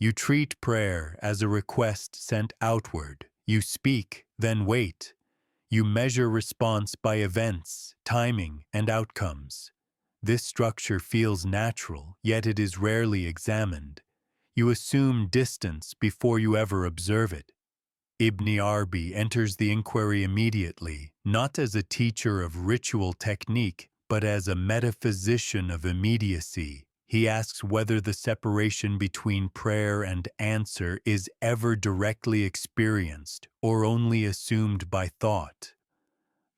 You treat prayer as a request sent outward. You speak, then wait. You measure response by events, timing, and outcomes. This structure feels natural, yet it is rarely examined. You assume distance before you ever observe it. Ibn Arabi enters the inquiry immediately, not as a teacher of ritual technique, but as a metaphysician of immediacy. He asks whether the separation between prayer and answer is ever directly experienced or only assumed by thought.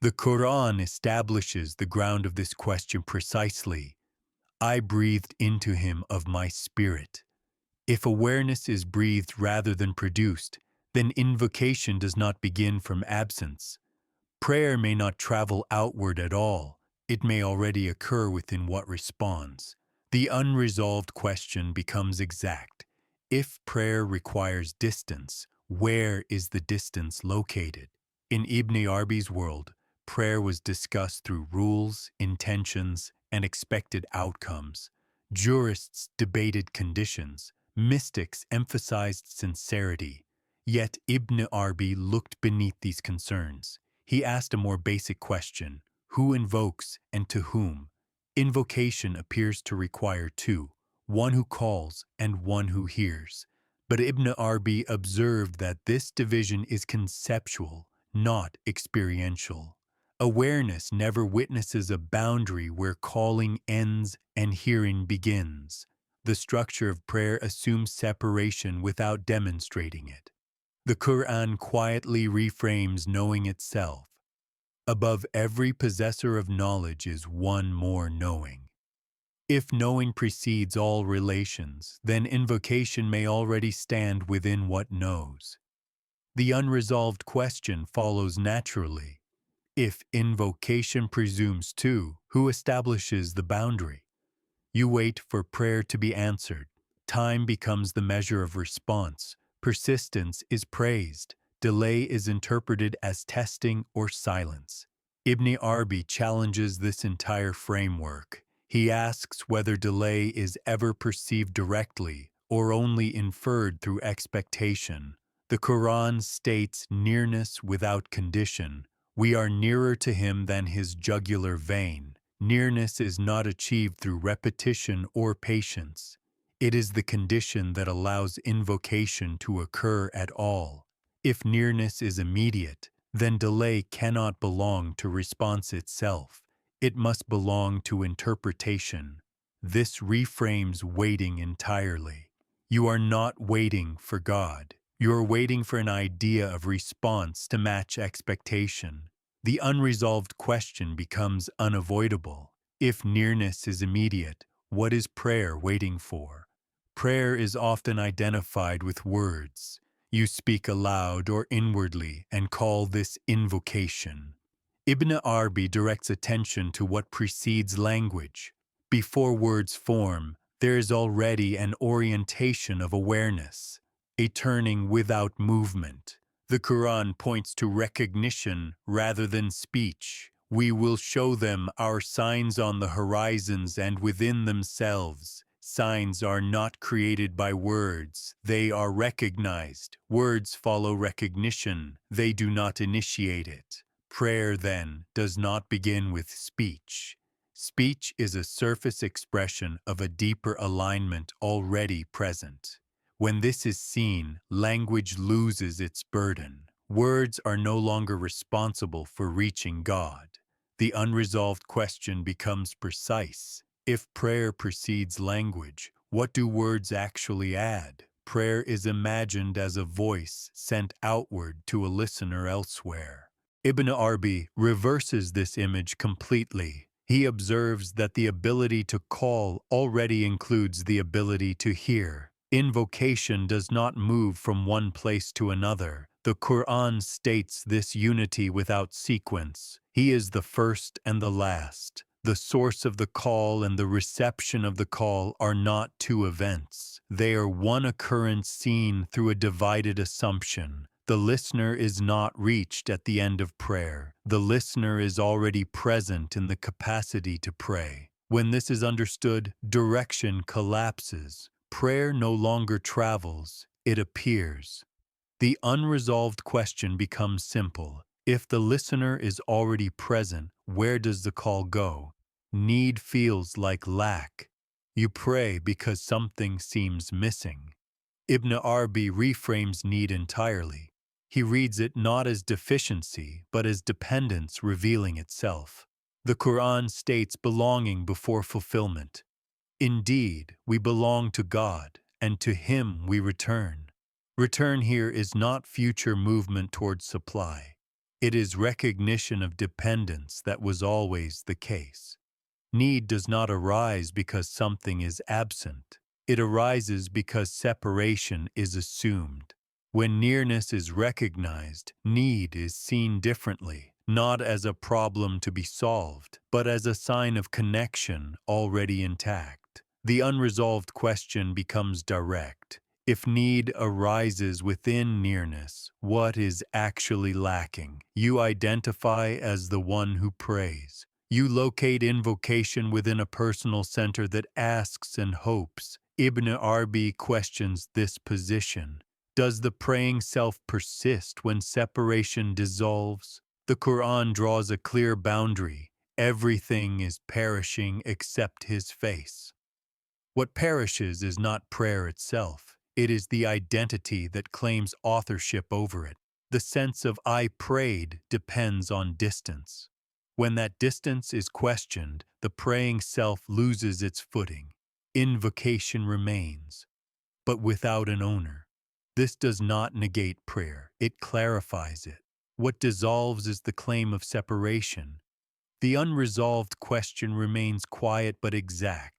The Quran establishes the ground of this question precisely. I breathed into him of my spirit. If awareness is breathed rather than produced, then invocation does not begin from absence. Prayer may not travel outward at all. It may already occur within what responds. The unresolved question becomes exact. If prayer requires distance, where is the distance located? In Ibn Arabi's world, prayer was discussed through rules, intentions, and expected outcomes. Jurists debated conditions. Mystics emphasized sincerity. Yet Ibn Arabi looked beneath these concerns. He asked a more basic question: who invokes and to whom? Invocation appears to require two, one who calls and one who hears. But Ibn Arabi observed that this division is conceptual, not experiential. Awareness never witnesses a boundary where calling ends and hearing begins. The structure of prayer assumes separation without demonstrating it. The Quran quietly reframes knowing itself. Above every possessor of knowledge is one more knowing. If knowing precedes all relations, then invocation may already stand within what knows. The unresolved question follows naturally. If invocation presumes two, who establishes the boundary? You wait for prayer to be answered. Time becomes the measure of response. Persistence is praised. Delay is interpreted as testing or silence. Ibn Arabi challenges this entire framework. He asks whether delay is ever perceived directly or only inferred through expectation. The Quran states nearness without condition. We are nearer to him than his jugular vein. Nearness is not achieved through repetition or patience. It is the condition that allows invocation to occur at all. If nearness is immediate, then delay cannot belong to response itself. It must belong to interpretation. This reframes waiting entirely. You are not waiting for God. You are waiting for an idea of response to match expectation. The unresolved question becomes unavoidable. If nearness is immediate, what is prayer waiting for? Prayer is often identified with words. You speak aloud or inwardly and call this invocation. Ibn Arabi directs attention to what precedes language. Before words form, there is already an orientation of awareness, a turning without movement. The Quran points to recognition rather than speech. We will show them our signs on the horizons and within themselves. Signs are not created by words. They are recognized. Words follow recognition. They do not initiate it. Prayer, then, does not begin with speech. Speech is a surface expression of a deeper alignment already present. When this is seen, language loses its burden. Words are no longer responsible for reaching God. The unresolved question becomes precise. If prayer precedes language, what do words actually add? Prayer is imagined as a voice sent outward to a listener elsewhere. Ibn Arabi reverses this image completely. He observes that the ability to call already includes the ability to hear. Invocation does not move from one place to another. The Quran states this unity without sequence. He is the first and the last. The source of the call and the reception of the call are not two events. They are one occurrence seen through a divided assumption. The listener is not reached at the end of prayer. The listener is already present in the capacity to pray. When this is understood, direction collapses. Prayer no longer travels, it appears. The unresolved question becomes simple. If the listener is already present, where does the call go? Need feels like lack. You pray because something seems missing. Ibn Arabi reframes need entirely. He reads it not as deficiency, but as dependence revealing itself. The Quran states belonging before fulfillment. Indeed, we belong to God, and to Him we return. Return here is not future movement towards supply. It is recognition of dependence that was always the case. Need does not arise because something is absent. It arises because separation is assumed. When nearness is recognized, need is seen differently, not as a problem to be solved, but as a sign of connection already intact. The unresolved question becomes direct. If need arises within nearness, what is actually lacking? You identify as the one who prays. You locate invocation within a personal center that asks and hopes. Ibn Arabi questions this position. Does the praying self persist when separation dissolves? The Quran draws a clear boundary. Everything is perishing except his face. What perishes is not prayer itself. It is the identity that claims authorship over it. The sense of I prayed depends on distance. When that distance is questioned, the praying self loses its footing. Invocation remains, but without an owner. This does not negate prayer, it clarifies it. What dissolves is the claim of separation. The unresolved question remains quiet but exact.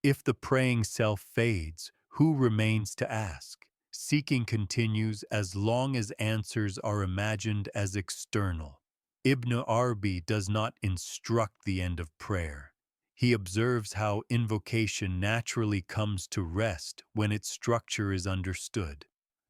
If the praying self fades, who remains to ask? Seeking continues as long as answers are imagined as external. Ibn Arabi does not instruct the end of prayer. He observes how invocation naturally comes to rest when its structure is understood.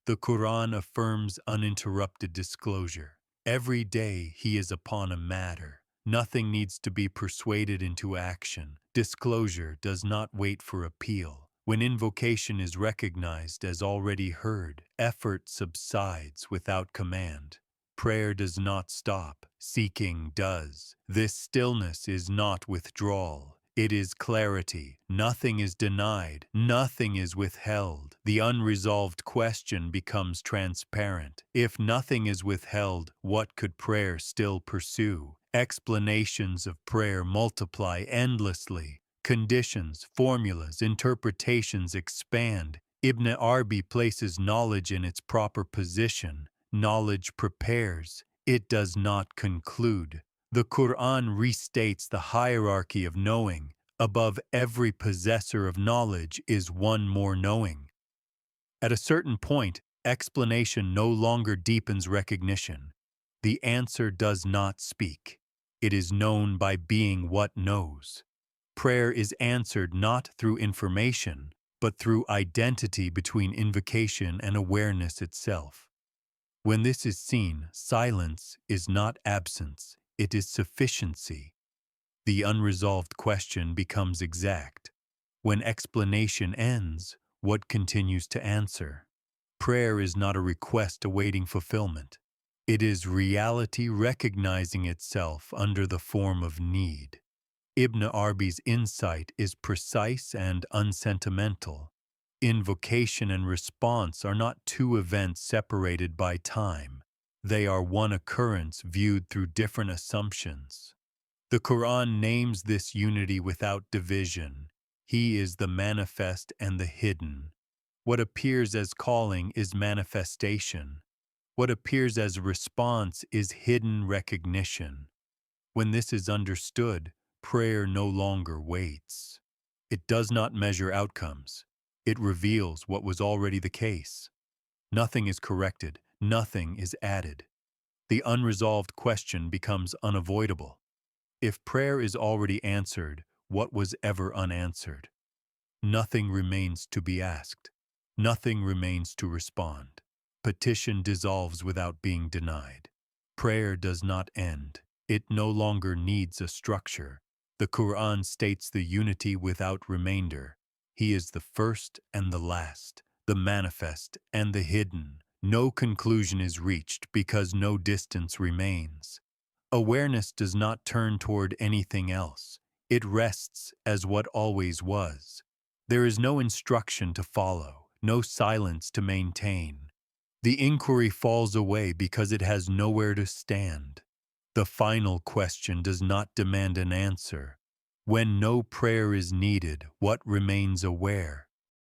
The Quran affirms uninterrupted disclosure. Every day he is upon a matter. Nothing needs to be persuaded into action. Disclosure does not wait for appeal. When invocation is recognized as already heard, effort subsides without command. Prayer does not stop, seeking does. This stillness is not withdrawal. It is clarity. Nothing is denied. Nothing is withheld. The unresolved question becomes transparent. If nothing is withheld, what could prayer still pursue? Explanations of prayer multiply endlessly. Conditions, formulas, interpretations expand. Ibn Arabi places knowledge in its proper position. Knowledge prepares. It does not conclude. The Quran restates the hierarchy of knowing. Above every possessor of knowledge is one more knowing. At a certain point, explanation no longer deepens recognition. The answer does not speak. It is known by being what knows. Prayer is answered not through information, but through identity between invocation and awareness itself. When this is seen, silence is not absence, it is sufficiency. The unresolved question becomes exact. When explanation ends, what continues to answer? Prayer is not a request awaiting fulfillment. It is reality recognizing itself under the form of need. Ibn Arabi's insight is precise and unsentimental. Invocation and response are not two events separated by time. They are one occurrence viewed through different assumptions. The Quran names this unity without division. He is the manifest and the hidden. What appears as calling is manifestation. What appears as response is hidden recognition. When this is understood, prayer no longer waits. It does not measure outcomes. It reveals what was already the case. Nothing is corrected. Nothing is added. The unresolved question becomes unavoidable. If prayer is already answered, what was ever unanswered? Nothing remains to be asked. Nothing remains to respond. Petition dissolves without being denied. Prayer does not end. It no longer needs a structure. The Quran states the unity without remainder. He is the first and the last, the manifest and the hidden. No conclusion is reached because no distance remains. Awareness does not turn toward anything else. It rests as what always was. There is no instruction to follow, no silence to maintain. The inquiry falls away because it has nowhere to stand. The final question does not demand an answer. When no prayer is needed, what remains aware?